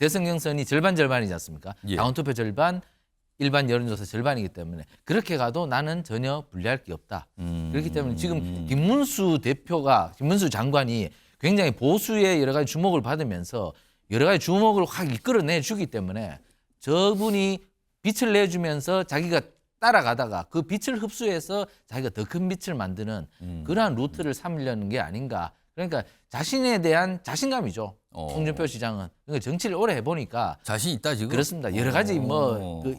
대선 경선이 절반이지 않습니까? 예. 당원투표 절반, 일반 여론조사 절반이기 때문에 그렇게 가도 나는 전혀 불리할 게 없다. 그렇기 때문에 지금 김문수 장관이 굉장히 보수의 여러 가지 주목을 받으면서 여러 가지 주목을 확 이끌어내 주기 때문에 저분이 빛을 내주면서 자기가 따라가다가 그 빛을 흡수해서 자기가 더 큰 빛을 만드는 그러한 루트를 삼으려는 게 아닌가. 그러니까 자신에 대한 자신감이죠. 홍준표 시장은. 그러니까 정치를 오래 해보니까 자신 있다 지금? 그렇습니다. 여러 가지 그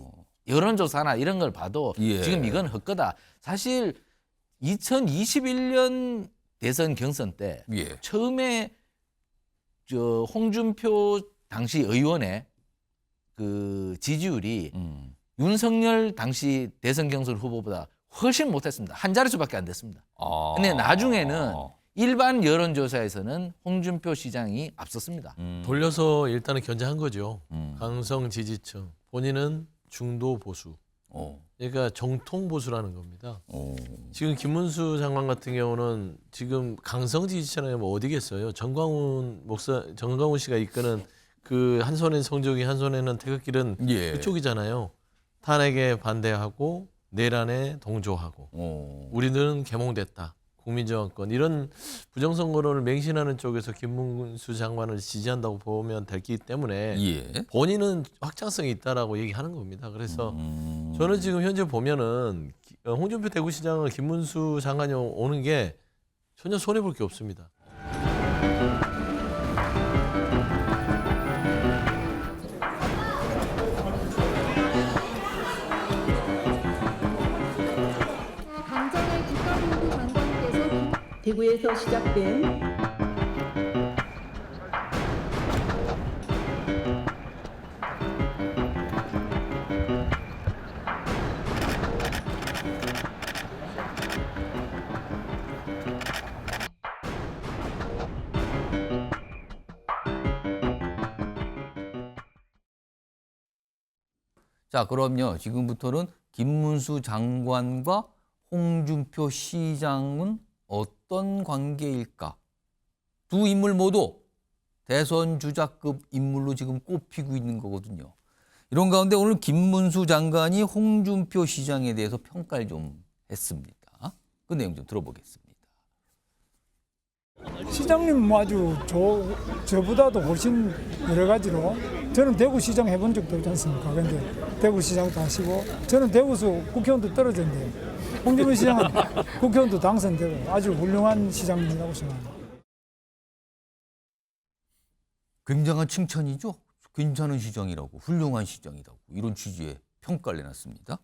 여론조사나 이런 걸 봐도 예. 지금 이건 헛거다. 사실 2021년 대선 경선 때 예. 처음에 저 홍준표 당시 의원의 그 지지율이 윤석열 당시 대선 경선 후보보다 훨씬 못했습니다. 한 자릿수밖에 안 됐습니다. 근데 나중에는 일반 여론조사에서는 홍준표 시장이 앞섰습니다. 돌려서 일단은 견제한 거죠. 강성 지지층. 본인은 중도 보수. 그러니까 정통 보수라는 겁니다. 지금 김문수 장관 같은 경우는 지금 강성 지지층이 뭐 어디겠어요? 정광훈 씨가 이끄는 그 한 손엔 성적이 한 손에는 태극기는 예. 그쪽이잖아요. 탄핵에 반대하고 내란에 동조하고 우리는 개몽됐다. 국민정권 이런 부정선거론을 맹신하는 쪽에서 김문수 장관을 지지한다고 보면 되기 때문에 예. 본인은 확장성이 있다라고 얘기하는 겁니다. 그래서 저는 지금 현재 보면은 홍준표 대구시장은 김문수 장관이 오는 게 전혀 손해 볼 게 없습니다. 당장의 국가본부 관광에서 대구에서 시작된 자, 그럼요. 지금부터는 김문수 장관과 홍준표 시장은 어떤 관계일까? 두 인물 모두 대선 주자급 인물로 지금 꼽히고 있는 거거든요. 이런 가운데 오늘 김문수 장관이 홍준표 시장에 대해서 평가를 좀 했습니다. 그 내용 좀 들어보겠습니다. 시장님 뭐 아주 저보다도 훨씬 여러 가지로 저는 대구시장 해본 적도 없지 않습니까? 근데 대구시장도 하시고 저는 대구에서 국회의원도 떨어졌는데 홍준표 시장은 국회의원도 당선되고 아주 훌륭한 시장님이라고 생각합니다. 굉장한 칭찬이죠. 괜찮은 시장이라고, 훌륭한 시장이라고 이런 취지의 평가를 내놨습니다.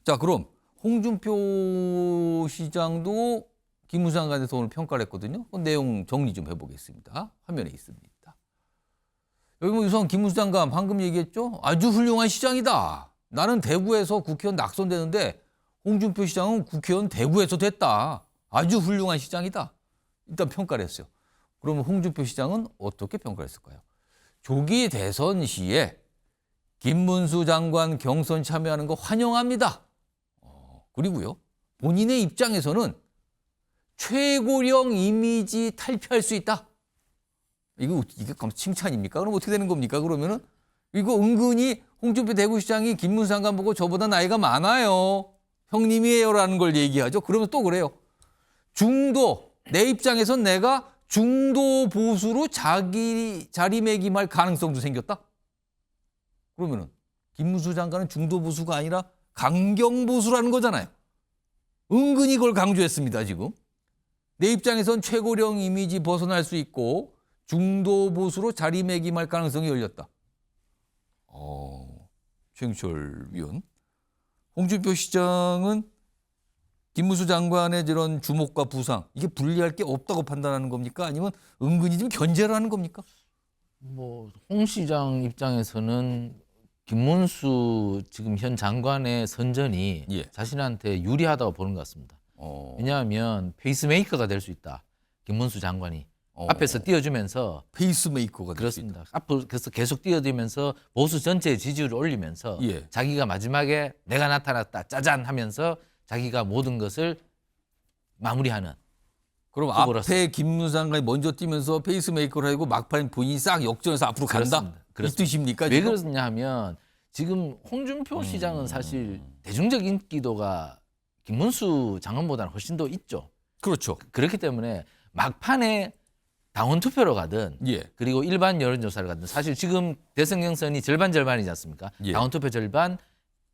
자, 그럼 홍준표 시장도 김문수 장관에서 오늘 평가를 했거든요. 그 내용 정리 좀 해보겠습니다. 화면에 있습니다. 여기 뭐 우선 김문수 장관 방금 얘기했죠. 아주 훌륭한 시장이다. 나는 대구에서 국회의원 낙선되는데 홍준표 시장은 국회의원 대구에서 됐다. 아주 훌륭한 시장이다. 일단 평가를 했어요. 그러면 홍준표 시장은 어떻게 평가를 했을까요? 조기 대선 시에 김문수 장관 경선 참여하는 거 환영합니다. 그리고요. 본인의 입장에서는 최고령 이미지 탈피할 수 있다. 이게 칭찬입니까? 그럼 어떻게 되는 겁니까? 그러면은 이거 은근히 홍준표 대구시장이 김문수 장관 보고 저보다 나이가 많아요. 형님이에요라는 걸 얘기하죠. 그러면 또 그래요. 내 입장에선 내가 중도 보수로 자리매김할 가능성도 생겼다. 그러면은 김문수 장관은 중도 보수가 아니라 강경 보수라는 거잖아요. 은근히 그걸 강조했습니다, 지금. 내 입장에선 최고령 이미지 벗어날 수 있고 중도 보수로 자리매김할 가능성이 열렸다. 최영철 위원. 홍준표 시장은 김문수 장관의 이런 주목과 부상 이게 분리할 게 없다고 판단하는 겁니까? 아니면 은근히 좀 견제를 하는 겁니까? 뭐 홍 시장 입장에서는 김문수 지금 현 장관의 선전이 예. 자신한테 유리하다고 보는 것 같습니다. 왜냐하면 페이스메이커가 될 수 있다. 김문수 장관이 앞에서 띄워주면서 페이스메이커가 될 수 있다. 그렇습니다. 앞으로 그래서 계속 뛰어들면서 보수 전체의 지지율을 올리면서 예. 자기가 마지막에 내가 나타났다 짜잔 하면서 자기가 모든 것을 마무리하는. 그럼 후보로서. 앞에 김문수 장관이 먼저 뛰면서 페이스메이커를 하고 막판 본인이 싹 역전해서 앞으로 간다? 그렇습니다. 그렇습니다. 있으십니까? 왜 지금? 그러냐 하면 지금 홍준표 시장은 사실 대중적 인기도가 김문수 장관보다는 훨씬 더 있죠. 그렇죠. 그렇기 때문에 막판에 당원 투표로 가든 예. 그리고 일반 여론조사를 가든 사실 지금 대선 경선이 절반이지 않습니까? 예. 당원 투표 절반,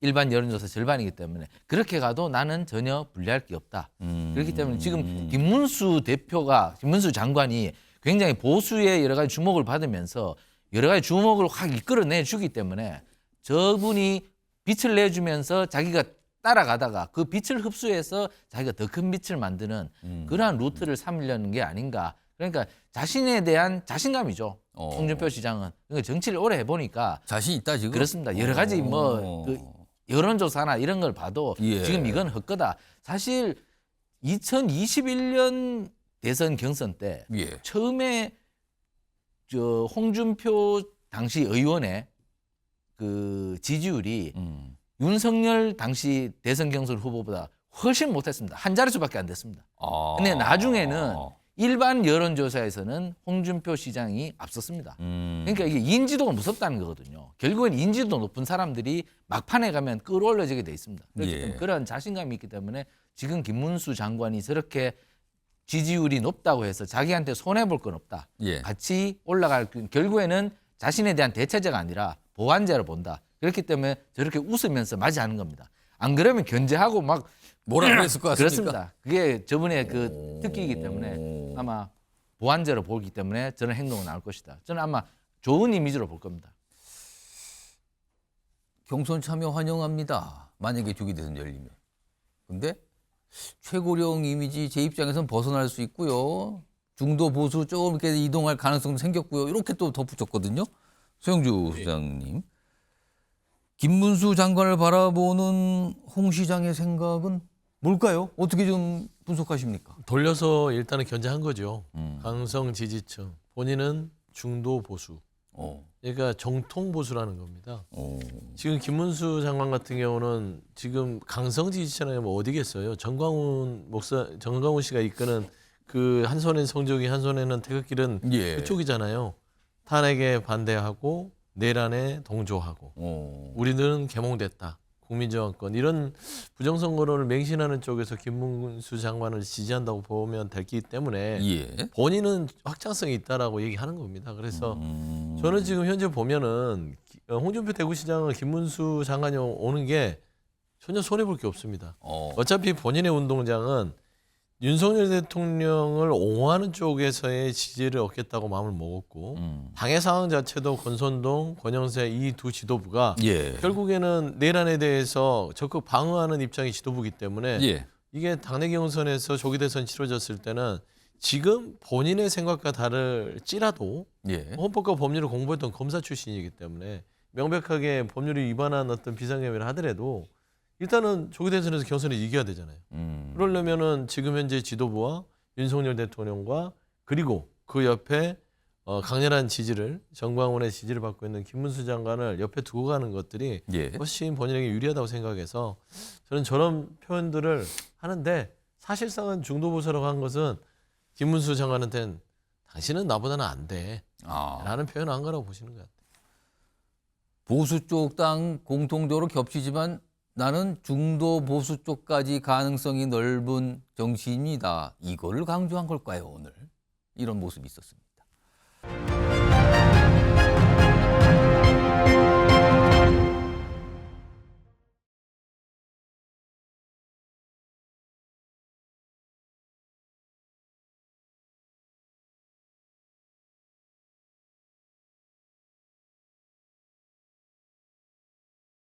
일반 여론조사 절반이기 때문에 그렇게 가도 나는 전혀 불리할 게 없다. 그렇기 때문에 지금 김문수 장관이 굉장히 보수의 여러 가지 주목을 받으면서 여러 가지 주목을 확 이끌어내 주기 때문에 저분이 빛을 내주면서 자기가 따라가다가 그 빛을 흡수해서 자기가 더 큰 빛을 만드는 그러한 루트를 삼으려는 게 아닌가. 그러니까 자신에 대한 자신감이죠. 홍준표 시장은. 그러니까 정치를 오래 해보니까 자신 있다 지금? 그렇습니다. 여러 가지 그 여론조사나 이런 걸 봐도 예. 지금 이건 헛거다. 사실 2021년 대선 경선 때 예. 처음에 저 홍준표 당시 의원의 그 지지율이 윤석열 당시 대선 경선 후보보다 훨씬 못했습니다. 한 자릿수밖에 안 됐습니다. 근데 나중에는 일반 여론조사에서는 홍준표 시장이 앞섰습니다. 그러니까 이게 인지도가 무섭다는 거거든요. 결국엔 인지도 높은 사람들이 막판에 가면 끌어올려지게 돼 있습니다. 그렇기 때문에 그런 자신감이 있기 때문에 지금 김문수 장관이 저렇게 지지율이 높다고 해서 자기한테 손해볼 건 없다. 예. 같이 올라갈 결국에는 자신에 대한 대체제가 아니라 보완제로 본다. 그렇기 때문에 저렇게 웃으면서 맞이하는 겁니다. 안 그러면 견제하고 막 뭐라 그랬을 것 같습니까? 그렇습니다. 그게 저분의 그 특기이기 때문에 아마 보완제로 보기 때문에 저런 행동은 나올 것이다. 저는 아마 좋은 이미지로 볼 겁니다. 경선 참여 환영합니다. 만약에 주기 대선 열리면. 근데 최고령 이미지 제 입장에서는 벗어날 수 있고요. 중도 보수 조금 이렇게 이동할 가능성도 생겼고요. 이렇게 또 덧붙였거든요. 소영주 시장님. 김문수 장관을 바라보는 홍 시장의 생각은 뭘까요? 어떻게 좀 분석하십니까? 돌려서 일단은 견제한 거죠. 강성 지지층. 본인은 중도 보수. 그러니까 정통 보수라는 겁니다. 지금 김문수 장관 같은 경우는 지금 강성 지지층은 뭐 어디겠어요? 정광훈 씨가 이끄는 그 한 손엔 성적이 한 손에는 태극기는 예. 그쪽이잖아요. 탄핵에 반대하고 내란에 동조하고 우리는 개몽됐다. 국민정권 이런 부정선거론을 맹신하는 쪽에서 김문수 장관을 지지한다고 보면 되기 때문에 예. 본인은 확장성이 있다라고 얘기하는 겁니다. 그래서 저는 지금 현재 보면은 홍준표 대구시장을 김문수 장관이 오는 게 전혀 손해볼 게 없습니다. 어차피 본인의 운동장은 윤석열 대통령을 옹호하는 쪽에서의 지지를 얻겠다고 마음을 먹었고 당의 상황 자체도 권선동, 권영세 이 두 지도부가 예. 결국에는 내란에 대해서 적극 방어하는 입장이 지도부기 때문에 예. 이게 당내 경선에서 조기 대선 치러졌을 때는 지금 본인의 생각과 다를지라도 예. 헌법과 법률을 공부했던 검사 출신이기 때문에 명백하게 법률을 위반한 어떤 비상행위를 하더라도 일단은 조기 대선에서 경선을 이겨야 되잖아요. 그러려면은 지금 현재 지도부와 윤석열 대통령과 그리고 그 옆에 강렬한 지지를 정광훈의 지지를 받고 있는 김문수 장관을 옆에 두고 가는 것들이 예. 훨씬 본인에게 유리하다고 생각해서 저는 저런 표현들을 하는데 사실상은 중도보수라고 한 것은 김문수 장관한테는 당신은 나보다는 안 돼. 라는 표현을 한 거라고 보시는 것 같아요. 보수 쪽 당 공통적으로 겹치지만 나는 중도 보수 쪽까지 가능성이 넓은 정치인이다. 이거를 강조한 걸까요, 오늘? 이런 모습이 있었습니다.